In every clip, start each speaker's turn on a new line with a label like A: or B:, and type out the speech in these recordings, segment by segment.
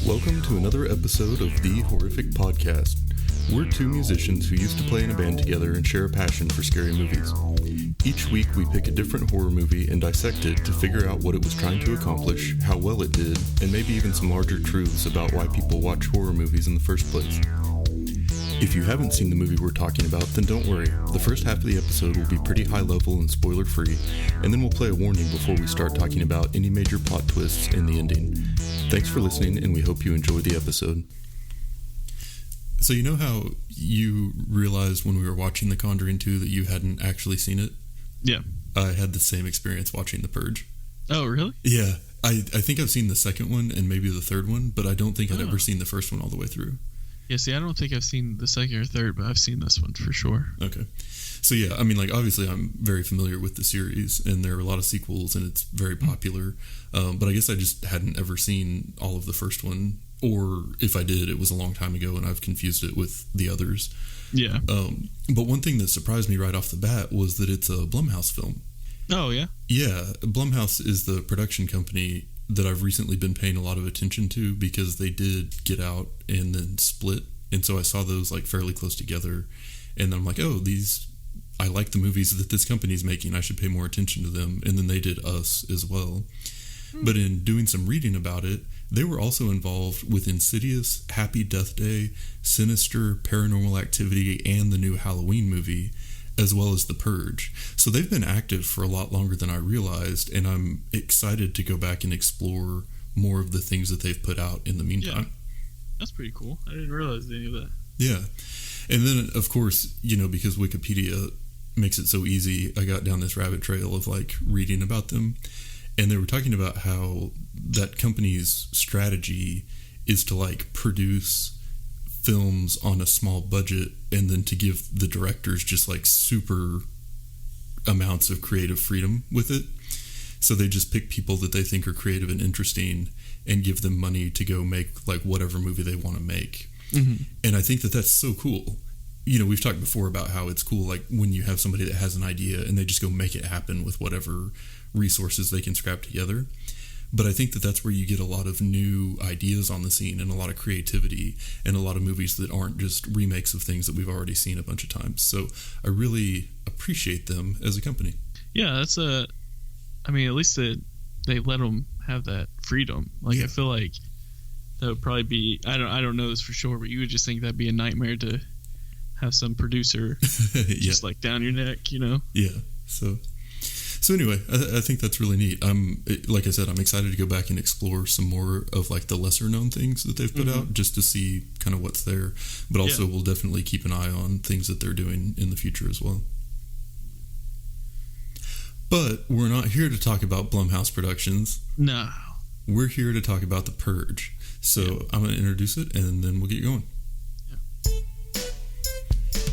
A: Welcome to another episode of The Horrific Podcast. We're two musicians who used to play in a band together and share a passion for scary movies. Each week we pick a different horror movie and dissect it to figure out what it was trying to accomplish, how well it did, and maybe even some larger truths about why people watch horror movies in the first place. If you haven't seen the movie we're talking about, then don't worry. The first half of the episode will be pretty high level and spoiler free, and then we'll play a warning before we start talking about any major plot twists in the ending. Thanks for listening, and we hope you enjoy the episode. So you know how you realized when we were watching The Conjuring 2 that you hadn't actually seen it?
B: Yeah.
A: I had the same experience watching The Purge.
B: Oh, really?
A: Yeah. I think I've seen the second one and maybe the third one, but I don't think I'd ever seen the first one all the way through.
B: Yeah, see, I don't think I've seen the second or third, but I've seen this one for sure.
A: Okay. So yeah, I mean, like, obviously I'm very familiar with the series, and there are a lot of sequels, and it's very popular. But I guess I just hadn't ever seen all of the first one, or if I did, it was a long time ago, and I've confused it with the others.
B: Yeah.
A: But one thing that surprised me right off the bat was that it's a Blumhouse film.
B: Oh, yeah?
A: Yeah, Blumhouse is the production company that I've recently been paying a lot of attention to because they did Get Out and then Split, and so I saw those like fairly close together, and then I'm like, oh, I like the movies that this company's making, I should pay more attention to them. And then they did Us as well. But in doing some reading about it, they were also involved with Insidious, Happy Death Day, Sinister, Paranormal Activity, and the new Halloween movie, as well as The Purge. So they've been active for a lot longer than I realized, and I'm excited to go back and explore more of the things that they've put out in the meantime.
B: Yeah. That's pretty cool. I didn't realize any of that.
A: Yeah. And then, of course, you know, because Wikipedia makes it so easy, I got down this rabbit trail of like reading about them, and they were talking about how that company's strategy is to like produce films on a small budget and then to give the directors just like super amounts of creative freedom with it. So they just pick people that they think are creative and interesting and give them money to go make like whatever movie they want to make. Mm-hmm. And I think that that's so cool. You know, we've talked before about how it's cool, like when you have somebody that has an idea and they just go make it happen with whatever resources they can scrap together. But I think that that's where you get a lot of new ideas on the scene and a lot of creativity and a lot of movies that aren't just remakes of things that we've already seen a bunch of times. So I really appreciate them as a company.
B: Yeah, that's I mean, at least they let them have that freedom. Like, yeah. I feel like that would probably be, I don't know this for sure, but you would just think that'd be a nightmare to have some producer just like down your neck, you know?
A: Yeah. So anyway, I think that's really neat. Like I said, I'm excited to go back and explore some more of like the lesser known things that they've put out, just to see kind of what's there. But also we'll definitely keep an eye on things that they're doing in the future as well. But we're not here to talk about Blumhouse Productions.
B: No.
A: We're here to talk about The Purge. So I'm going to introduce it and then we'll get going.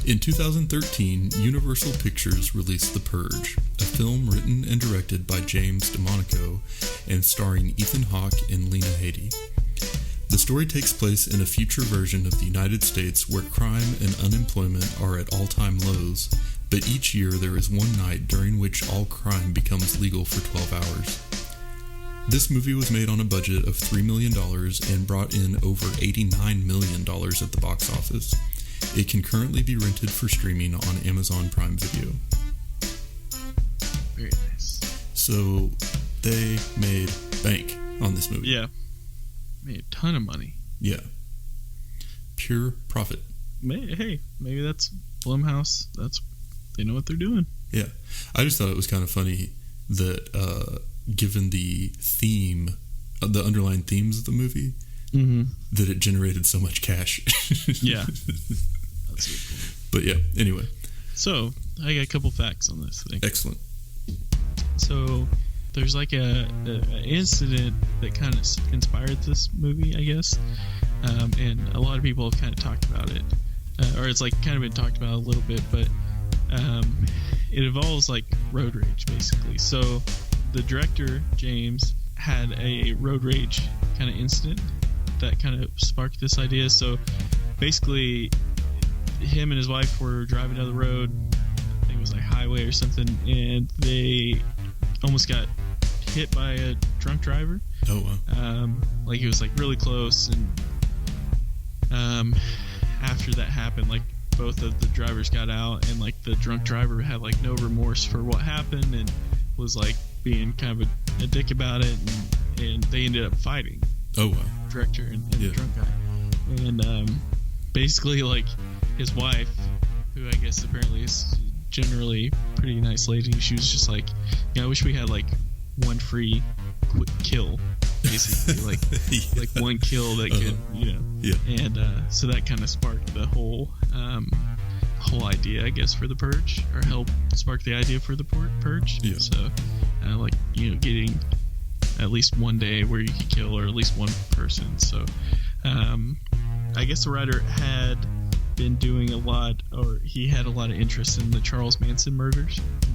A: In 2013, Universal Pictures released The Purge, a film written and directed by James DeMonaco and starring Ethan Hawke and Lena Headey. The story takes place in a future version of the United States where crime and unemployment are at all-time lows, but each year there is one night during which all crime becomes legal for 12 hours. This movie was made on a budget of $3 million and brought in over $89 million at the box office. It can currently be rented for streaming on Amazon Prime Video.
B: Very nice.
A: So they made bank on this movie.
B: Yeah. Made a ton of money.
A: Yeah. Pure profit.
B: Hey, maybe that's Blumhouse. They know what they're doing.
A: Yeah. I just thought it was kind of funny that given the theme, the underlying themes of the movie, that it generated so much cash.
B: Yeah. That's really cool.
A: But yeah, anyway.
B: So, I got a couple facts on this thing.
A: Excellent.
B: So, there's like a incident that kind of inspired this movie, I guess. And a lot of people have kind of talked about it. Or it's like kind of been talked about a little bit, but it involves like road rage, basically. So, the director, James, had a road rage kind of incident that kind of sparked this idea. So basically him and his wife were driving down the road, I think it was like highway or something, and they almost got hit by a drunk driver.
A: Oh, wow.
B: Like he was like really close, and after that happened, like both of the drivers got out, and like the drunk driver had like no remorse for what happened and was like being kind of a dick about it, and they ended up fighting.
A: Oh, wow.
B: Director and the drunk guy, and basically like his wife, who I guess apparently is generally pretty nice lady, she was just like, I wish we had like one free quick kill, basically, like like one kill that could, and so that kind of sparked the whole idea, I guess, for the Purge, or helped spark the idea for the Purge.
A: Yeah.
B: So like getting at least one day where you could kill, or at least one person. So I guess the writer had been doing a lot, or he had a lot of interest in the Charles Manson murder.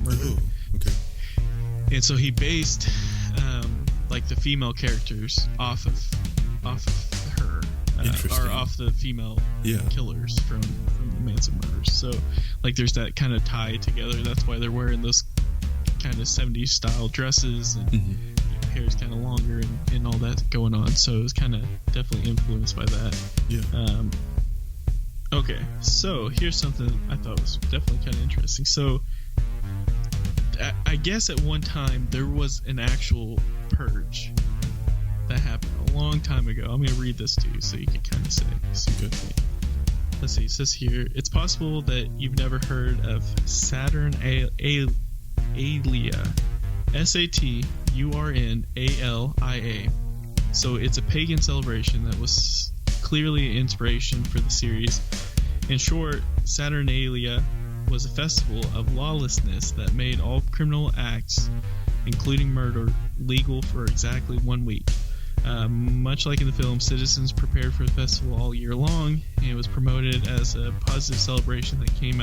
A: Oh, okay.
B: And so he based like the female characters off of her, or off the female killers from the Manson murders. So like there's that kind of tie together. That's why they're wearing those kind of 70s style dresses, and hair's kind of longer, and all that going on. So it was kind of definitely influenced by that.
A: Yeah.
B: Okay, so here's something I thought was definitely kind of interesting. So I guess at one time there was an actual purge that happened a long time ago. I'm going to read this to you so you can kind of say. Let's see, it says here, it's possible that you've never heard of Saturnalia. Saturnalia. So it's a pagan celebration that was clearly an inspiration for the series. In short, Saturnalia was a festival of lawlessness that made all criminal acts, including murder, legal for exactly 1 week. Much like in the film, citizens prepared for the festival all year long, and it was promoted as a positive celebration that came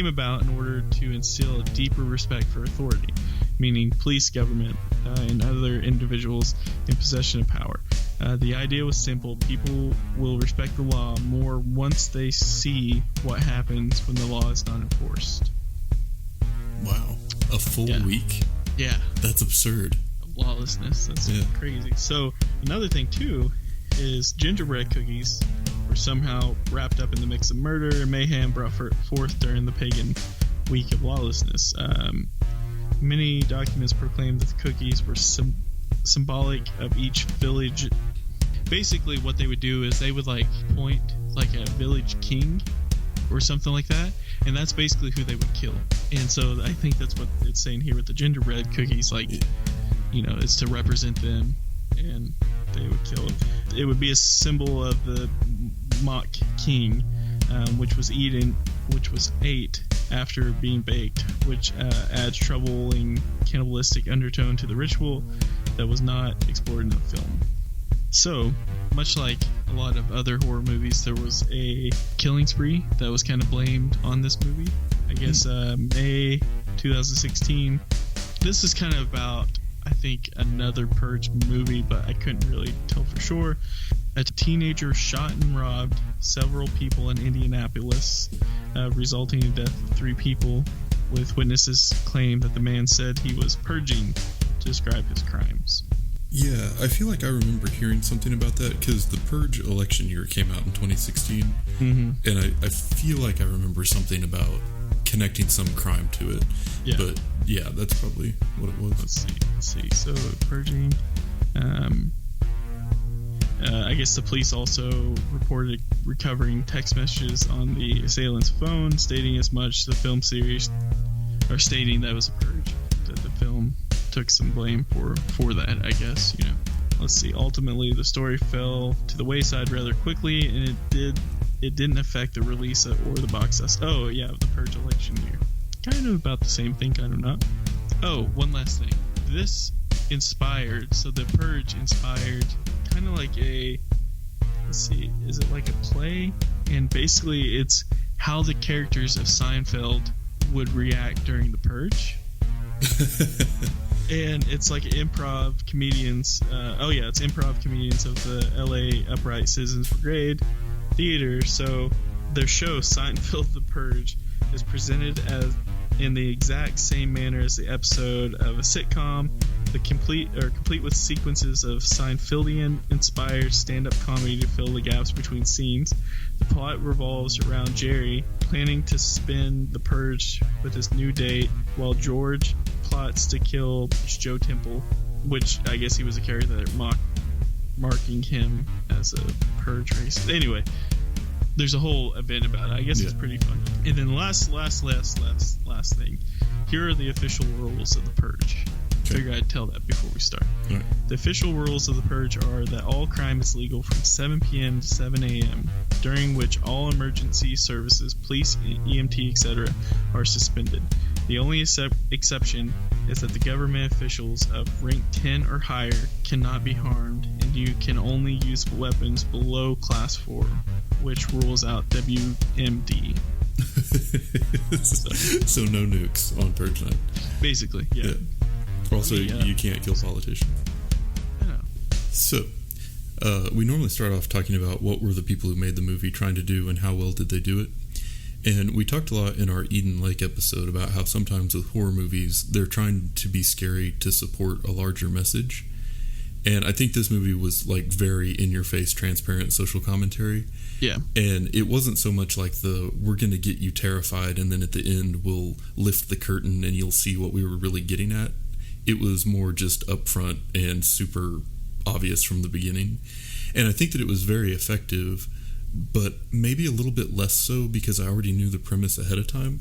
B: about in order to instill a deeper respect for authority, meaning police, government, and other individuals in possession of power. The idea was simple: people will respect the law more once they see what happens when the law is not enforced.
A: Wow. A full week?
B: Yeah.
A: That's absurd.
B: Lawlessness. That's crazy. So another thing too is gingerbread cookies were somehow wrapped up in the mix of murder and mayhem brought forth during the pagan week of lawlessness. Many documents proclaim that the cookies were symbolic of each village. Basically what they would do is they would like point like a village king or something like that, and that's basically who they would kill. And so I think that's what it's saying here with the gingerbread cookies, like it's to represent them, and they would kill them. It would be a symbol of the mock king, which was ate after being baked, which adds troubling cannibalistic undertone to the ritual that was not explored in the film. So, much like a lot of other horror movies, there was a killing spree that was kind of blamed on this movie. I guess May 2016. This is kind of about, I think, another Purge movie, but I couldn't really tell for sure. A teenager shot and robbed several people in Indianapolis, resulting in the death of 3 people, with witnesses claim that the man said he was purging to describe his crimes.
A: Yeah, I feel like I remember hearing something about that, because the Purge election year came out in 2016, and I feel like I remember something about connecting some crime to it. Yeah. But yeah, that's probably what it was.
B: Let's see. So purging. I guess the police also reported recovering text messages on the assailant's phone stating as much. The film series, or stating that it was a purge, that the film took some blame for that, I guess. Let's see. Ultimately, the story fell to the wayside rather quickly, and it didn't affect the release or the box office. Oh yeah, the Purge election year. Kind of about the same thing, kind of not. Oh, one last thing. This inspired, so the Purge inspired kind of like let's see, is it like a play? And basically it's how the characters of Seinfeld would react during the Purge. And it's like improv comedians. It's improv comedians of the LA Upright Citizens Brigade Theater. So their show, Seinfeld the Purge, is presented as in the exact same manner as the episode of a sitcom, complete with sequences of Seinfeldian-inspired stand-up comedy to fill the gaps between scenes. The plot revolves around Jerry planning to spin the Purge with his new date, while George plots to kill Joe Temple, which I guess he was a character that marking him as a Purge race. Anyway, there's a whole event about it. I guess it's pretty fun. And then last thing. Here are the official rules of the Purge. I figured I'd tell that before we start.
A: Right.
B: The official rules of the Purge are that all crime is legal from 7 p.m. to 7 a.m., during which all emergency services, police, EMT, etc., are suspended. The only exception is that the government officials of rank 10 or higher cannot be harmed, and you can only use weapons below Class 4, which rules out WMD.
A: So no nukes on Purge night.
B: Basically, yeah.
A: Also, you can't kill politicians.
B: I know.
A: So, we normally start off talking about what were the people who made the movie trying to do and how well did they do it. And we talked a lot in our Eden Lake episode about how sometimes with horror movies, they're trying to be scary to support a larger message. And I think this movie was like very in-your-face, transparent social commentary.
B: Yeah.
A: And it wasn't so much like we're going to get you terrified and then at the end we'll lift the curtain and you'll see what we were really getting at. It was more just upfront and super obvious from the beginning. And I think that it was very effective, but maybe a little bit less so because I already knew the premise ahead of time.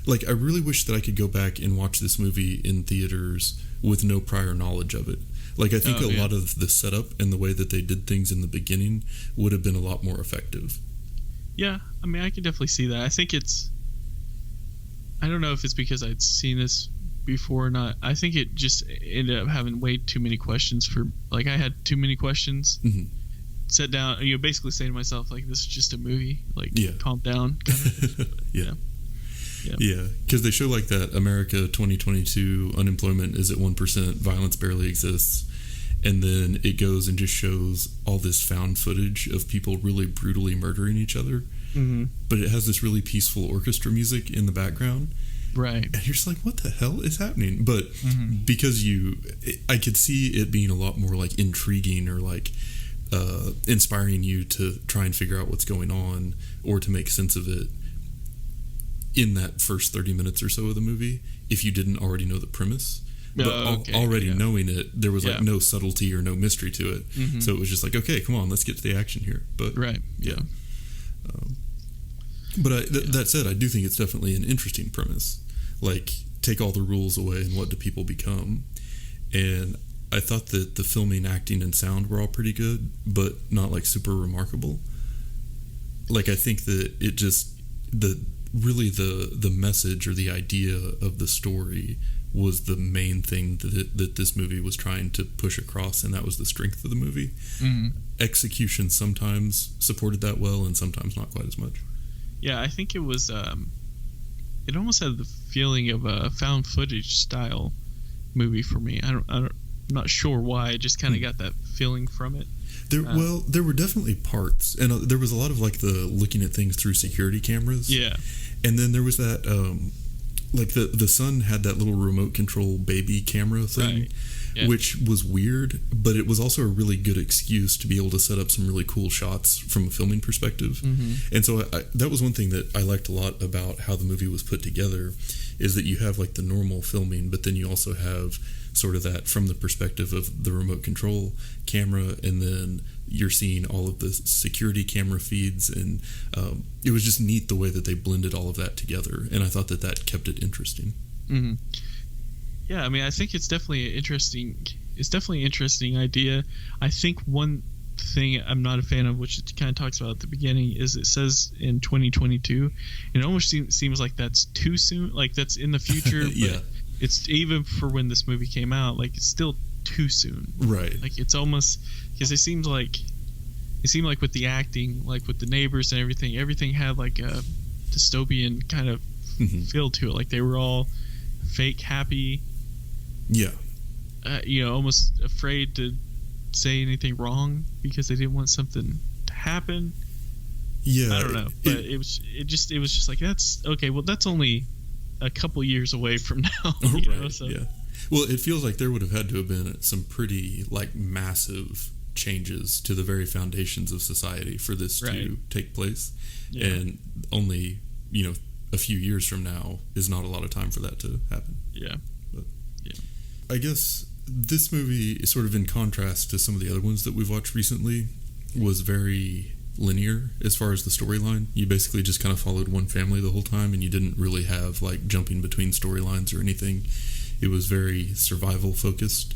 A: Like, I really wish that I could go back and watch this movie in theaters with no prior knowledge of it. Like, I think a lot of the setup and the way that they did things in the beginning would have been a lot more effective.
B: Yeah, I mean, I could definitely see that. I think I don't know if it's because I'd seen this before or not. I think it just ended up having way too many questions I had too many questions.
A: Mm-hmm.
B: Sat down, basically saying to myself, like, this is just a movie. Like, calm down. Kind of.
A: Yeah, because they show like that America 2022 unemployment is at 1%, violence barely exists, and then it goes and just shows all this found footage of people really brutally murdering each other.
B: Mm-hmm.
A: But it has this really peaceful orchestra music in the background.
B: Right.
A: And you're just like, what the hell is happening? But because I could see it being a lot more like intriguing or like inspiring you to try and figure out what's going on or to make sense of it in that first 30 minutes or so of the movie if you didn't already know the premise. But already knowing it, there was like no subtlety or no mystery to it. Mm-hmm. So it was just like, okay, come on, let's get to the action here. But But that said, I do think it's definitely an interesting premise. Like, take all the rules away and what do people become? And I thought that the filming, acting, and sound were all pretty good, but not like super remarkable. Like, I think that it just the message or the idea of the story was the main thing that this movie was trying to push across, and that was the strength of the movie.
B: Mm-hmm.
A: Execution sometimes supported that well, and sometimes not quite as much.
B: Yeah, I think it was. It almost had the feeling of a found footage style movie for me. I'm not sure why. I just kind of got that feeling from it.
A: There were definitely parts, and there was a lot of like the looking at things through security cameras.
B: Yeah,
A: and then there was that like the son had that little remote control baby camera thing.
B: Right. Yeah.
A: Which was weird, but it was also a really good excuse to be able to set up some really cool shots from a filming perspective.
B: Mm-hmm.
A: And so that was one thing that I liked a lot about how the movie was put together, is that you have like the normal filming, but then you also have sort of that from the perspective of the remote control camera, and then you're seeing all of the security camera feeds, and it was just neat the way that they blended all of that together, and I thought that kept it interesting.
B: Mm-hmm. Yeah, I mean, I think it's definitely an interesting idea. I think one thing I'm not a fan of, which it kind of talks about at the beginning, is it says in 2022, and it almost seems like that's too soon, like that's in the future.
A: Yeah.
B: But it's even for when this movie came out, like it's still too soon.
A: Right.
B: Like it's almost, because it seemed like with the acting, like with the neighbors and everything had like a dystopian kind of feel to it. Like they were all fake happy.
A: Yeah.
B: Almost afraid to say anything wrong because they didn't want something to happen.
A: Yeah.
B: I don't know, but it was just like, that's okay. Well, that's only a couple years away from now.
A: Right.
B: So.
A: Yeah. Well, it feels like there would have had to have been some pretty like massive changes to the very foundations of society for this to take place, and only a few years from now is not a lot of time for that to happen. But I guess this movie is sort of in contrast to some of the other ones that we've watched recently, was very linear as far as the storyline. You basically just kind of followed one family the whole time, and you didn't really have like jumping between storylines or anything. It was very survival focused,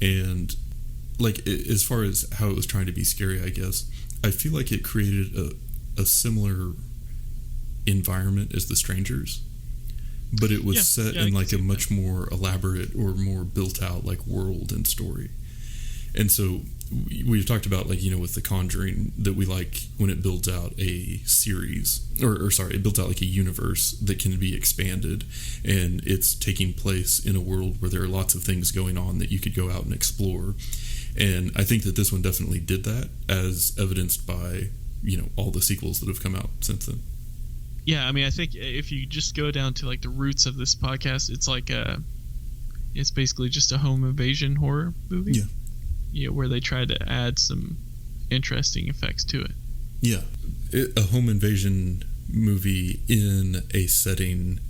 A: and like as far as how it was trying to be scary, I guess I feel like it created a similar environment as The Strangers, but it was set in like a much more elaborate or more built out like world and story. And so we've talked about like with The Conjuring that we like when it builds out a series or sorry, it builds out like a universe that can be expanded, and it's taking place in a world where there are lots of things going on that you could go out and explore. And I think that this one definitely did that, as evidenced by all the sequels that have come out since then.
B: Yeah, I mean, I think if you just go down to like the roots of this podcast, it's like it's basically just a home invasion horror movie. Where they try to add some interesting effects to it. Yeah,
A: a home invasion movie in a setting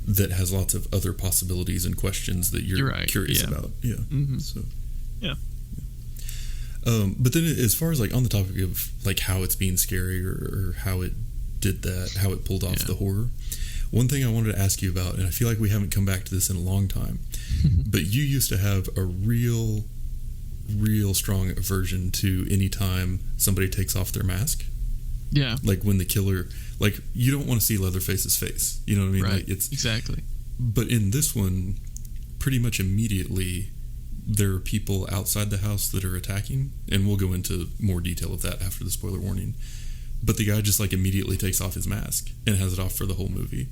A: that has lots of other possibilities and questions that you're curious about. Yeah. Mm-hmm. So.
B: Yeah.
A: But then, as far as like on the topic of like how it's being scary or how it did that, how it pulled off the horror, one thing I wanted to ask you about, and I feel like we haven't come back to this in a long time, but you used to have a real strong aversion to any time somebody takes off their mask.
B: Yeah.
A: Like when the killer, like you don't want to see Leatherface's face. You know what I mean?
B: Right.
A: Like it's
B: exactly.
A: But in this one, pretty much immediately, there are people outside the house that are attacking, and we'll go into more detail of that after the spoiler warning. But the guy just like immediately takes off his mask and has it off for the whole movie.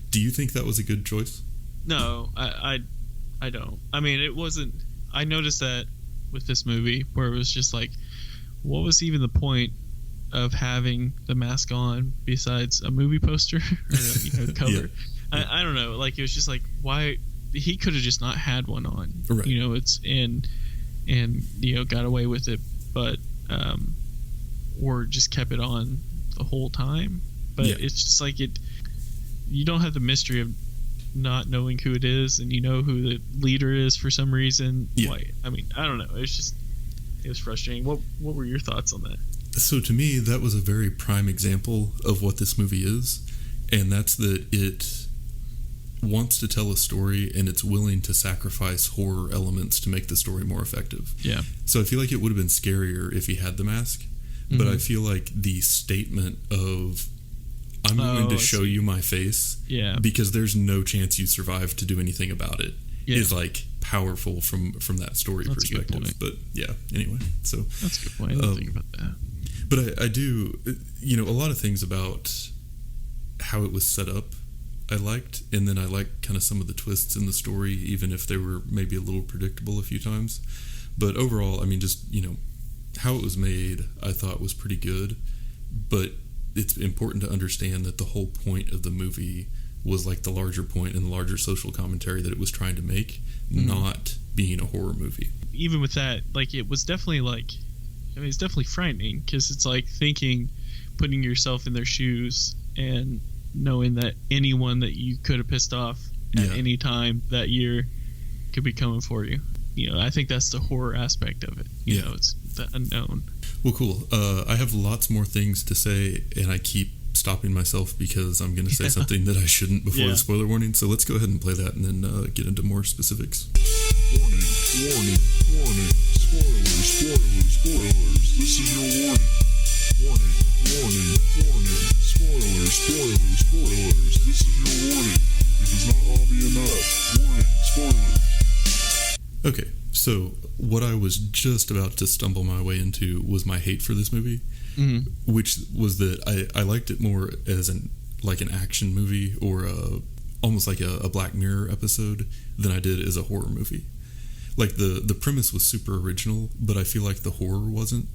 A: Do you think that was a good choice?
B: No, I don't. I mean, it wasn't. I noticed that with this movie where it was just like, what was even the point of having the mask on besides a movie poster or cover? I don't know. Like, it was just like, why he could have just not had one on,
A: right.
B: It's and got away with it, but or just kept it on the whole time. But it's just like you don't have the mystery of not knowing who it is, and who the leader is for some reason. Why? I mean, I don't know. It was frustrating. What were your thoughts on that?
A: So to me, that was a very prime example of what this movie is, and that's that it wants to tell a story and it's willing to sacrifice horror elements to make the story more effective.
B: Yeah.
A: So I feel like it would have been scarier if he had the mask, but I feel like the statement of I'm going to show you my face because there's no chance you survive to do anything about it is like powerful from that story perspective. But anyway, so
B: that's a good point. I didn't think about that.
A: But I do, a lot of things about how it was set up I liked, and then I liked kind of some of the twists in the story, even if they were maybe a little predictable a few times. But overall, I mean, just, how it was made, I thought was pretty good. But it's important to understand that the whole point of the movie was like the larger point and the larger social commentary that it was trying to make, not being a horror movie.
B: Even with that, like, it was definitely like, I mean, it's definitely frightening because it's like putting yourself in their shoes and knowing that anyone that you could have pissed off at any time that year could be coming for you. I think that's the horror aspect of it. It's the unknown.
A: Well, cool. I have lots more things to say, and I keep stopping myself because I'm going to say something that I shouldn't before the spoiler warning. So let's go ahead and play that and then get into more specifics. Warning. Spoilers. This is your warning. Warning. Spoilers. This is your warning. It does not all be enough. Warning. Spoilers. Okay, so what I was just about to stumble my way into was my hate for this movie, which was that I liked it more as an action movie or almost like a Black Mirror episode than I did as a horror movie. Like the premise was super original, but I feel like the horror wasn't.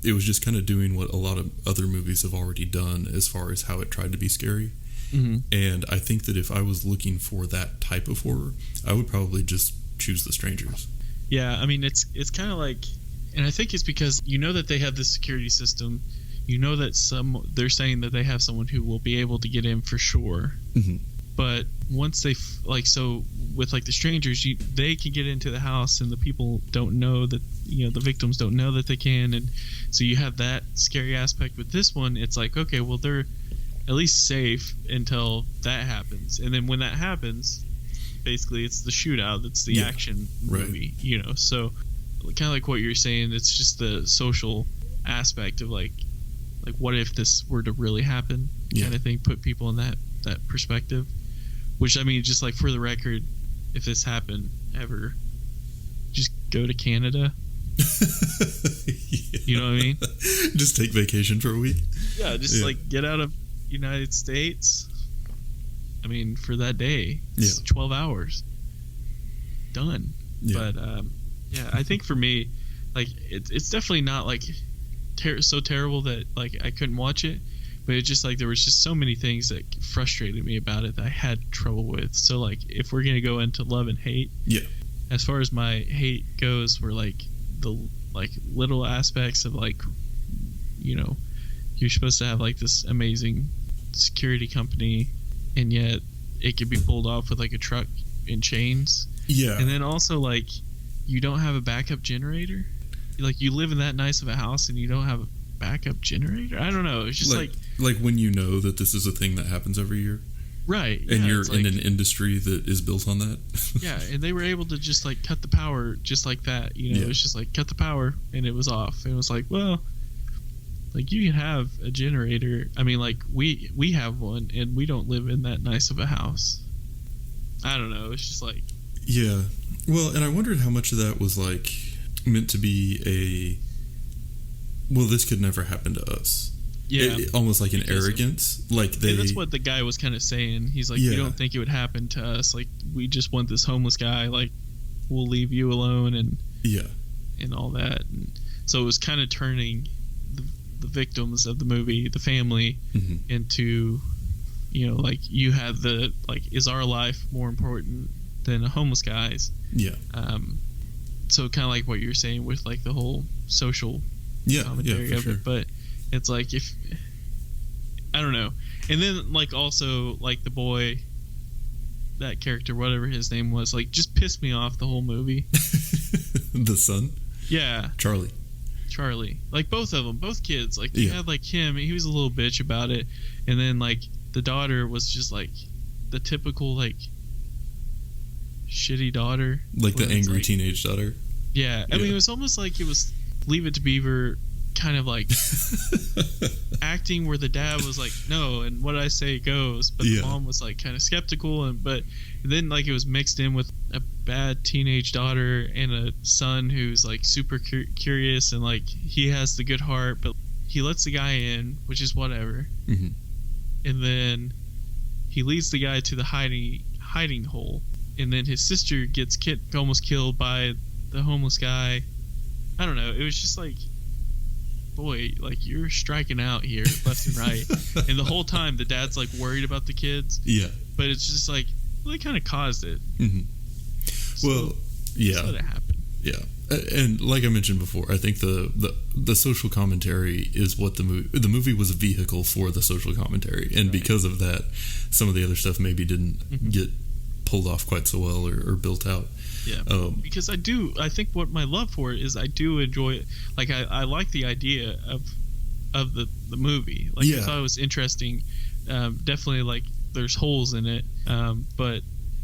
A: It was just kind of doing what a lot of other movies have already done as far as how it tried to be scary. And I think that if I was looking for that type of horror, I would probably just choose the strangers.
B: Yeah, I mean, it's kind of like, and I think it's because you know that they have this security system. You know that they're saying that they have someone who will be able to get in for sure.
A: Mm-hmm.
B: But once they so with like the strangers, they can get into the house, and the people don't know that, the victims don't know that they can, and so you have that scary aspect. With this one, it's like, okay, well, they're at least safe until that happens, and then when that happens, basically it's the shootout. It's the action movie, So kind of like what you're saying, it's just the social aspect of like what if this were to really happen, kind of thing. Put people in that perspective. Which, I mean, just like for the record, if this happened ever, just go to Canada. You know what I mean?
A: Just take vacation for a week.
B: Yeah, just like get out of United States. I mean, for that day, it's 12 hours. Done. Yeah. But I think for me, like it's definitely not like so terrible that like I couldn't watch it. But it's just like there was just so many things that frustrated me about it that I had trouble with. So like if we're gonna go into love and hate, as far as my hate goes, were like the like little aspects of like, you're supposed to have like this amazing security company, and yet it could be pulled off with like a truck in chains. Yeah, and then also like you don't have a backup generator. Like you live in that nice of a house and you don't have a backup generator. I don't know. It's just like when you know that this is a thing that happens every year, right? And you're in an industry that is built on that. Yeah, and they were able to just like cut the power just like that. It was just like cut the power and it was off. And it was like, well, like you can have a generator. I mean, like we have one and we don't live in that nice of a house. I don't know. It's just like, yeah. Well, and I wondered how much of that was like meant to be well, this could never happen to us. Yeah. Almost like an arrogance. Like that's what the guy was kind of saying. He's like, you don't think it would happen to us. Like, we just want this homeless guy. Like, we'll leave you alone and all that. And so it was kind of turning the victims of the movie, the family, into, like you had the, like, is our life more important than a homeless guy's? Yeah. So kind of like what you're saying with like the whole social commentary of it, but it's like if I don't know. And then like also like the boy, that character, whatever his name was, like just pissed me off the whole movie. The son? Yeah. Charlie. Like both of them, both kids. Like you had like him, he was a little bitch about it, and then like the daughter was just like the typical like shitty daughter, like the angry like, teenage daughter. Yeah, I mean it was almost like it was Leave It to Beaver kind of like acting where the dad was like no and what I say goes, but the mom was like kind of skeptical, but then like it was mixed in with a bad teenage daughter and a son who's like super curious, and like he has the good heart but he lets the guy in, which is whatever, and then he leads the guy to the hiding hole, and then his sister gets almost killed by the homeless guy. I don't know. It was just like, boy, like you're striking out here left and right. And the whole time the dad's like worried about the kids. Yeah. But it's just like, well, they kind of caused it. So, well, yeah. That's what happened. Yeah. And like I mentioned before, I think the social commentary is what the movie was a vehicle for the social commentary. And because of that, some of the other stuff maybe didn't get pulled off quite so well or built out. Yeah, because I think what my love for it is I do enjoy it. Like I like the idea of the movie. Like I thought it was interesting. Definitely like there's holes in it, but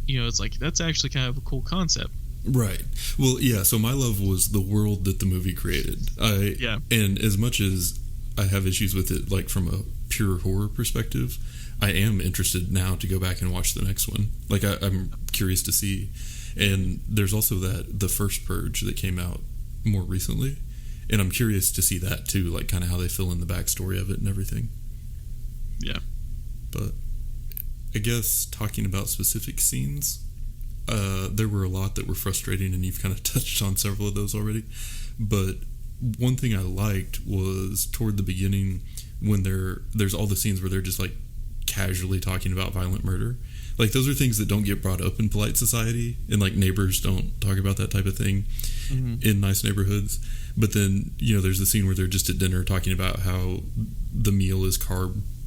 B: it's like that's actually kind of a cool concept. Right. Well, yeah. So my love was the world that the movie created. And as much as I have issues with it, like from a pure horror perspective, I am interested now to go back and watch the next one. Like I'm curious to see. And there's also the first Purge that came out more recently, and I'm curious to see that too, like kind of how they fill in the backstory of it and everything. Yeah. But I guess talking about specific scenes, there were a lot that were frustrating, and you've kind of touched on several of those already. But one thing I liked was toward the beginning when there's all the scenes where they're just like casually talking about violent murder.
A: Like, those are things that don't get brought up in polite society, and like neighbors don't talk about that type of thing in nice neighborhoods. But then, there's the scene where they're just at dinner talking about how the meal is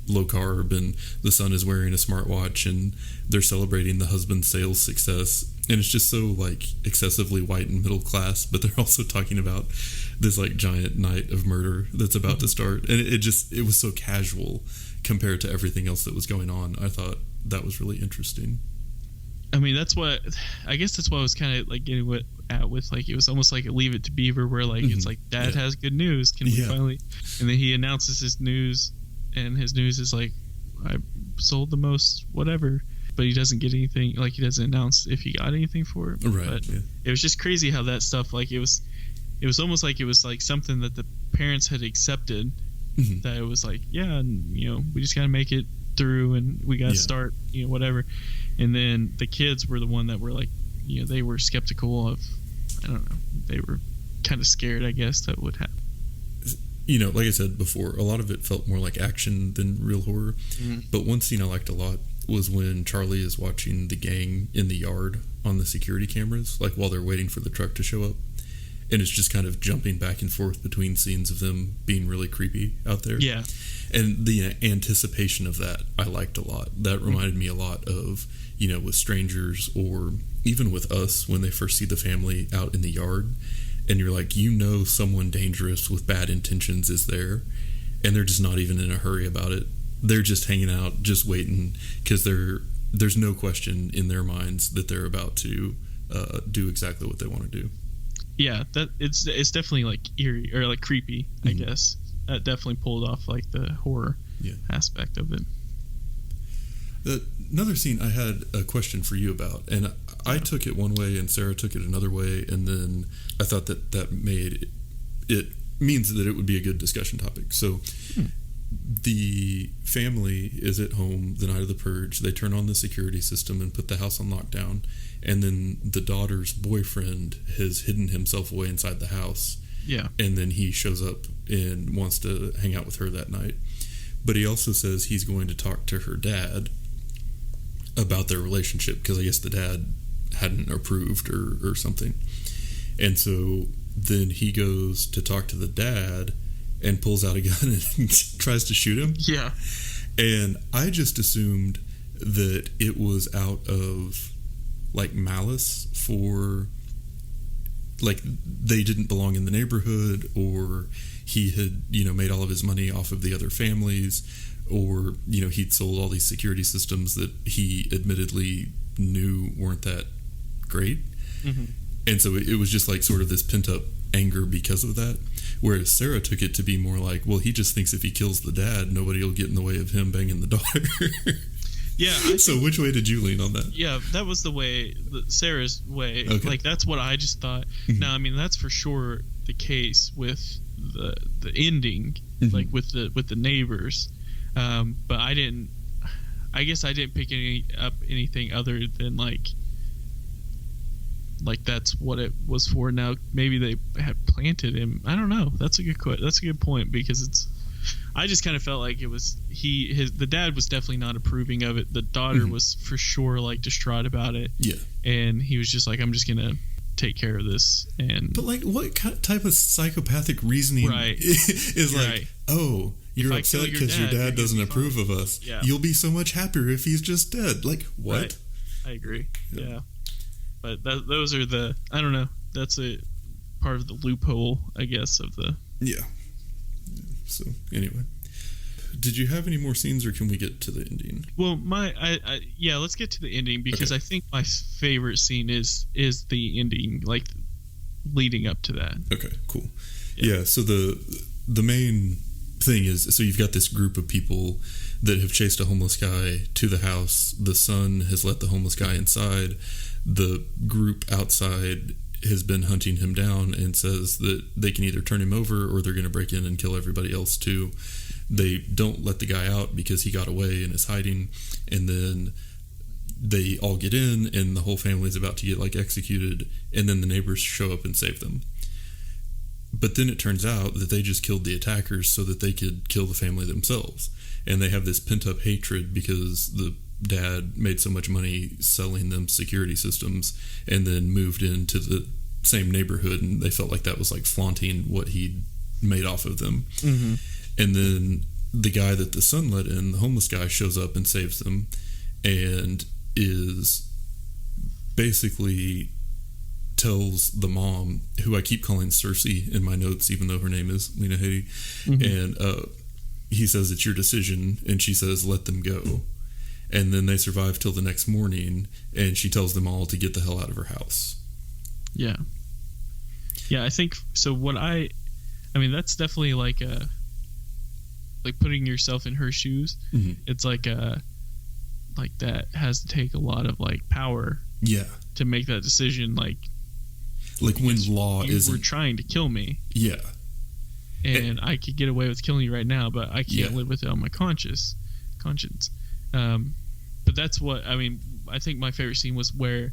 A: low carb, and the son is wearing a smartwatch, and they're celebrating the husband's sales success. And it's just so like excessively white and middle class, but they're also talking about this like giant night of murder that's about to start. And it was so casual compared to everything else that was going on. I thought that was really interesting.
B: I mean, that's what I was kind of like getting at with, like, it was almost like a Leave It to Beaver, where like it's like, Dad has good news. Can we finally? And then he announces his news, and his news is like, I sold the most whatever, but he doesn't get anything. Like, he doesn't announce if he got anything for it.
A: Right.
B: But it was just crazy how that stuff, like, it was almost like it was like something that the parents had accepted. That it was like, and we just gotta make it through, and we gotta start, whatever. And then the kids were the one that were like, they were skeptical of, I don't know, they were kind of scared, I guess, that would happen.
A: Like I said before, a lot of it felt more like action than real horror. But one scene I liked a lot was when Charlie is watching the gang in the yard on the security cameras, like while they're waiting for the truck to show up. And it's just kind of jumping back and forth between scenes of them being really creepy out there. Yeah. And the anticipation of that I liked a lot. That reminded me a lot of, with strangers, or even with us when they first see the family out in the yard. And you're like, someone dangerous with bad intentions is there. And they're just not even in a hurry about it. They're just hanging out, just waiting, because there's no question in their minds that they're about to do exactly what they want to do. Yeah, that it's definitely like eerie or like creepy, I guess. That definitely pulled off like the horror aspect of it. Another scene I had a question for you about, and I took it one way and Sarah took it another way, and then I thought that made it means that it would be a good discussion topic. So the family is at home the night of the purge. They turn on the security system and put the house on lockdown. And then the daughter's boyfriend has hidden himself away inside the house. Yeah. And then he shows up and wants to hang out with her that night. But he also says he's going to talk to her dad about their relationship, because I guess the dad hadn't approved or something. And so then he goes to talk to the dad and pulls out a gun and tries to shoot him. Yeah. And I just assumed that it was out of like malice, for like they didn't belong in the neighborhood, or he had made all of his money off of the other families, or he'd sold all these security systems that he admittedly knew weren't that great. And so it was just like sort of this pent up anger because of that, whereas Sarah took it to be more like, well, he just thinks if he kills the dad, nobody will get in the way of him banging the daughter. Yeah. So which way did you lean on that?
B: Yeah, that was the way, Sarah's way. Okay. Like, that's what I just thought. Now, I mean, that's for sure the case with the ending, like with the neighbors. But I guess I didn't pick up anything other than like that's what it was for. Now maybe they had planted him. I don't know. That's a good point, because I just kind of felt like it was the dad was definitely not approving of it. The daughter was for sure like distraught about it. Yeah. And he was just like, I'm just gonna take care of this. But like, what type of psychopathic reasoning is like, oh, you're upset because your dad doesn't approve of us. Yeah. You'll be so much happier if he's just dead. Like, what? Right. I agree. Yeah. But those are I don't know. That's a part of the loophole, I guess, of the. Yeah. So anyway, did you have any more scenes, or can we get to the ending? Well, let's get to the ending, because I think my favorite scene is the ending, like leading up to that. Okay, cool. Yeah. So the main thing is, so you've got this group of people that have chased a homeless guy to the house. The son has let the homeless guy inside. The group outside has been hunting him down and says that they can either turn him over or they're going to break in and kill everybody else too. They don't let the guy out because he got away and is hiding, and then they all get in and the whole family is about to get like executed, and then the neighbors show up and save them. But then it turns out that they just killed the attackers so that they could kill the family themselves, and they have this pent up hatred because the
A: dad made so much money selling them security systems and then moved into the same neighborhood, and they felt like that was like flaunting what he'd made off of them. Mm-hmm. And then the guy that the son let in, the homeless guy, shows up and saves them and is basically tells the mom, who I keep calling Cersei in my notes, even though her name is Lena Headey, mm-hmm. and he says, it's your decision, and she says, let them go. And then they survive till the next morning, and she tells them all to get the hell out of her house.
B: Yeah. Yeah, I think so. I mean, that's definitely like putting yourself in her shoes. Mm-hmm. It's like that has to take a lot of like power. Yeah. To make that decision, like when law is, you were trying to kill me. Yeah. And I could get away with killing you right now, but I can't live with it on my conscience. But that's what I mean. I think my favorite scene was where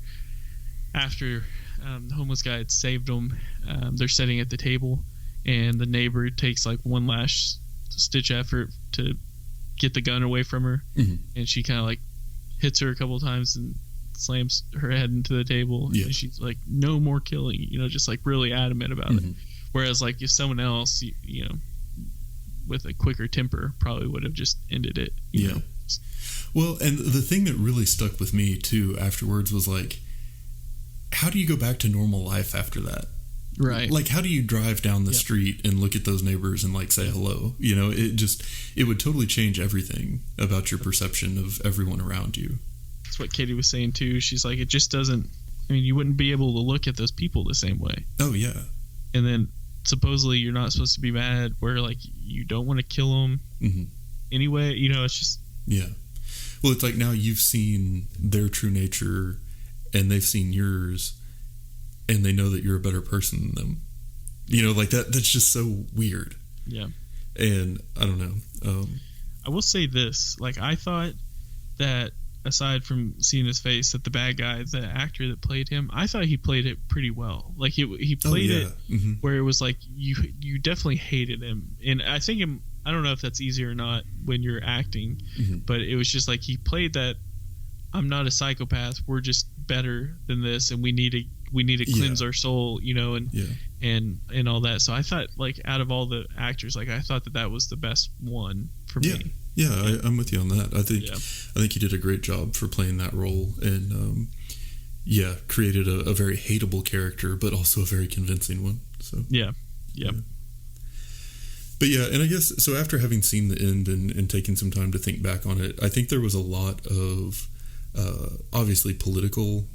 B: after the homeless guy had saved them, they're sitting at the table, and the neighbor takes like one last stitch effort to get the gun away from her, mm-hmm. and she kind of like hits her a couple of times and slams her head into the table, and she's like, no more killing, just like really adamant about mm-hmm. it. Whereas like if someone else, with a quicker temper probably would have just ended it. You know?
A: Well, and the thing that really stuck with me too afterwards was like, how do you go back to normal life after that? Right. Like, how do you drive down the street and look at those neighbors and like say hello? It would totally change everything about your perception of everyone around you.
B: That's what Katie was saying too. She's like, it just doesn't, you wouldn't be able to look at those people the same way. Oh yeah. And then supposedly you're not supposed to be mad, where like you don't want to kill them mm-hmm. anyway. It's just well, it's like now you've seen their true nature and they've seen yours, and they know that you're a better person than them. Like that's just so weird. Yeah. And I don't know. I will say this, like I thought that aside from seeing his face, that the bad guy, the actor that played him, I thought he played it pretty well. Like he played it mm-hmm. where it was like you definitely hated him, and I think I don't know if that's easy or not when you're acting, mm-hmm. but it was just like he played that I'm not a psychopath, we're just better than this, and we need to cleanse our soul, and all that. So I thought, like, out of all the actors, like I thought that was the best one for me.
A: Yeah, I'm with you on that. I think he did a great job for playing that role, and created a very hateable character, but also a very convincing one. So yeah. But yeah, and I guess so. After having seen the end and taking some time to think back on it, I think there was a lot of obviously political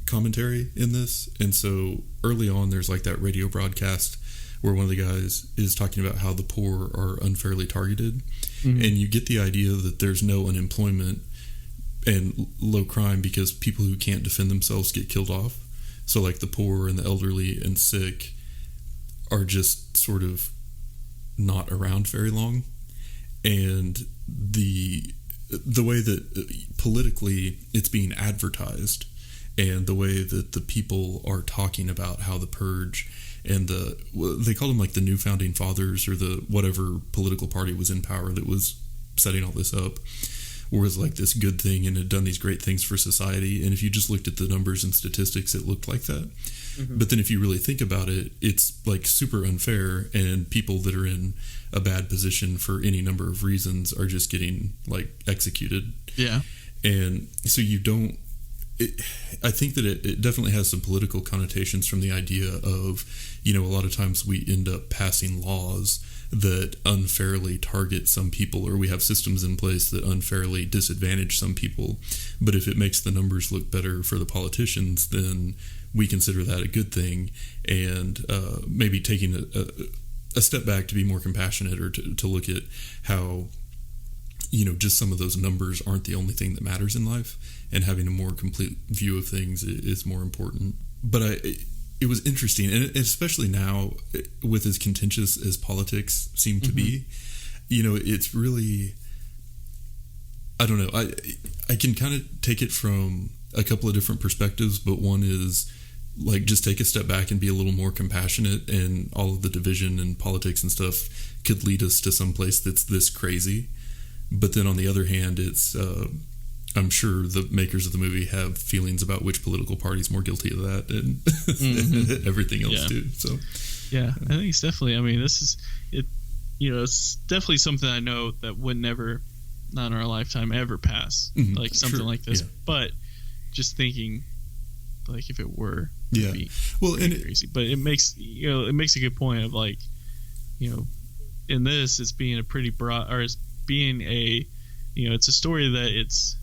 A: commentary in this, and so early on, there's like that radio broadcast where one of the guys is talking about how the poor are unfairly targeted. Mm-hmm. And you get the idea that there's no unemployment and low crime because people who can't defend themselves get killed off. So like the poor and the elderly and sick are just sort of not around very long. And the way that politically it's being advertised, and the way that the people are talking about how the Purge and they called them like the new founding fathers, or the whatever political party was in power that was setting all this up, was like this good thing and had done these great things for society. And if you just looked at the numbers and statistics, it looked like that. Mm-hmm. But then if you really think about it, it's like super unfair, and people that are in a bad position for any number of reasons are just getting like executed. Yeah. And so you don't, I think that it definitely has some political connotations from the idea of, a lot of times we end up passing laws that unfairly target some people, or we have systems in place that unfairly disadvantage some people. But if it makes the numbers look better for the politicians, then we consider that a good thing, and maybe taking a step back to be more compassionate, or to look at how, just some of those numbers aren't the only thing that matters in life, and having a more complete view of things is more important. But it was interesting, and especially now, with as contentious as politics seem to mm-hmm. be, it's really, I don't know, I can kind of take it from a couple of different perspectives, but one is like just take a step back and be a little more compassionate, and all of the division and politics and stuff could lead us to some place that's this crazy. But then on the other hand, it's I'm sure the makers of the movie have feelings about which political party's more guilty of that and everything else too. So
B: yeah, I think it's definitely. I mean, this is it. It's definitely something I know that would never, not in our lifetime, ever pass. Like something like this. Yeah. But just thinking, like if it were, it'd be crazy. But it makes a good point of like, in this, it's being a pretty broad, or it's being a, it's a story that it's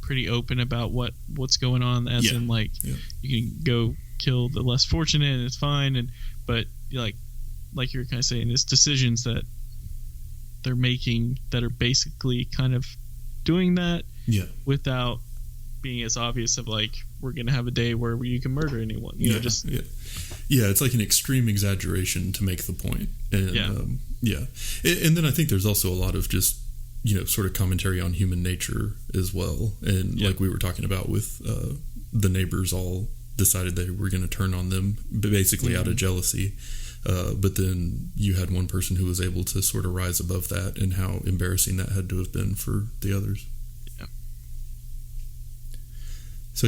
B: pretty open about what's going on, as in like you can go kill the less fortunate and it's fine, but like you're kind of saying, it's decisions that they're making that are basically kind of doing that without being as obvious of like, we're gonna have a day where you can murder anyone,
A: it's like an extreme exaggeration to make the point. And and then I think there's also a lot of just sort of commentary on human nature as well, and like we were talking about with the neighbors all decided they were going to turn on them basically out of jealousy, but then you had one person who was able to sort of rise above that, and how embarrassing that had to have been for the others. So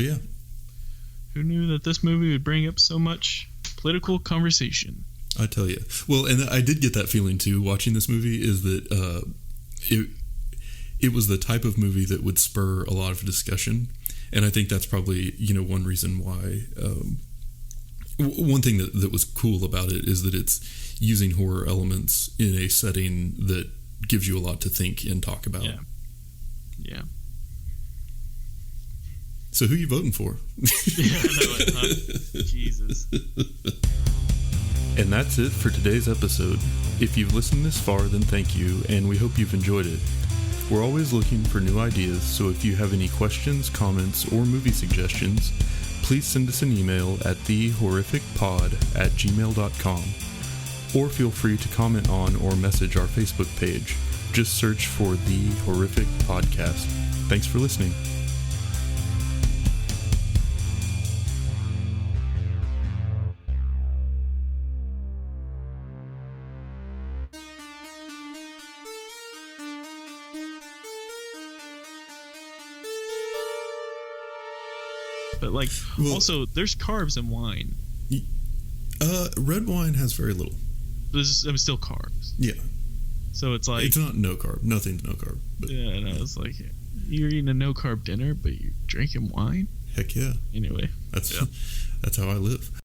B: who knew that this movie would bring up so much political conversation?
A: I tell you. Well, and I did get that feeling too watching this movie, is that it was the type of movie that would spur a lot of discussion. And I think that's probably, one reason why. One thing that was cool about it is that it's using horror elements in a setting that gives you a lot to think and talk about. Yeah. So who are you voting for?
B: Jesus.
A: And that's it for today's episode. If you've listened this far, then thank you, and we hope you've enjoyed it. We're always looking for new ideas, so if you have any questions, comments, or movie suggestions, please send us an email at thehorrificpod@gmail.com, or feel free to comment on or message our Facebook page. Just search for The Horrific Podcast. Thanks for listening.
B: But also, there's carbs in wine.
A: Red wine has very little.
B: There's still carbs.
A: Yeah.
B: So it's like,
A: it's not no carb. Nothing's no carb. But
B: yeah, no, it's like you're eating a no carb dinner, but you're drinking wine.
A: Heck yeah.
B: Anyway,
A: that's how I live.